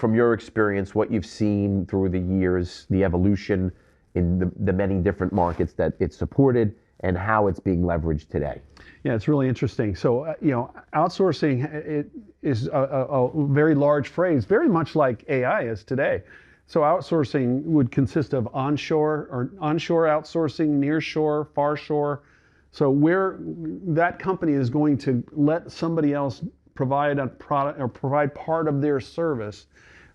from your experience, what you've seen through the years, the evolution in the many different markets that it's supported, and how it's being leveraged today. Yeah, it's really interesting. So, outsourcing it is a very large phrase, very much like AI is today. So outsourcing would consist of onshore outsourcing, nearshore, farshore. So where that company is going to let somebody else provide a product or provide part of their service,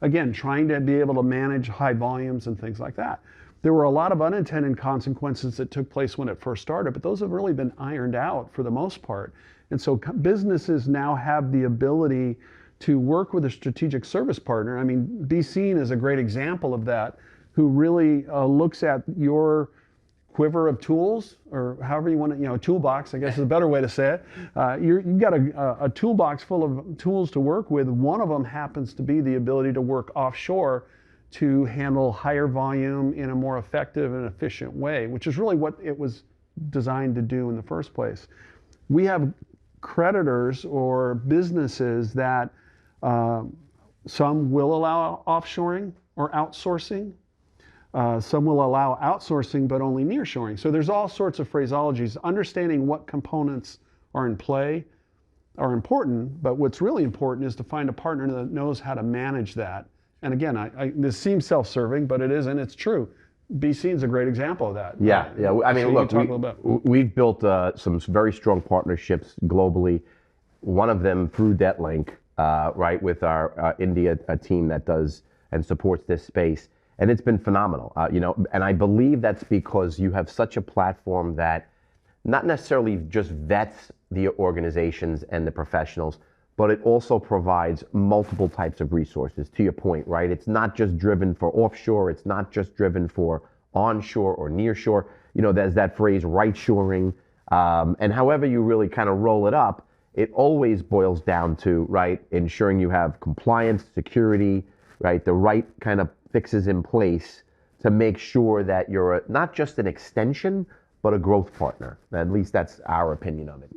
again, trying to be able to manage high volumes and things like that. There were a lot of unintended consequences that took place when it first started, but those have really been ironed out for the most part. And so businesses now have the ability to work with a strategic service partner. I mean, BeeSeen is a great example of that, who really looks at your quiver of tools, or however you want to, toolbox, I guess is a better way to say it. You've got a toolbox full of tools to work with. One of them happens to be the ability to work offshore to handle higher volume in a more effective and efficient way, which is really what it was designed to do in the first place. We have creditors or businesses that some will allow offshoring or outsourcing. Some will allow outsourcing, but only nearshoring. So there's all sorts of phraseologies. Understanding what components are in play are important, but what's really important is to find a partner that knows how to manage that. And again, this seems self-serving, but it isn't. It's true. BeeSeen is a great example of that. Yeah. I mean, look, we've built some very strong partnerships globally. One of them through DebtLink, right, with our India team that does and supports this space. And it's been phenomenal, and I believe that's because you have such a platform that not necessarily just vets the organizations and the professionals, but it also provides multiple types of resources, to your point, right? It's not just driven for offshore, it's not just driven for onshore or nearshore. There's that phrase, right-shoring, and however you really kind of roll it up, it always boils down to, right, ensuring you have compliance, security, right, the right kind of fixes in place to make sure that you're not just an extension, but a growth partner. At least that's our opinion of it.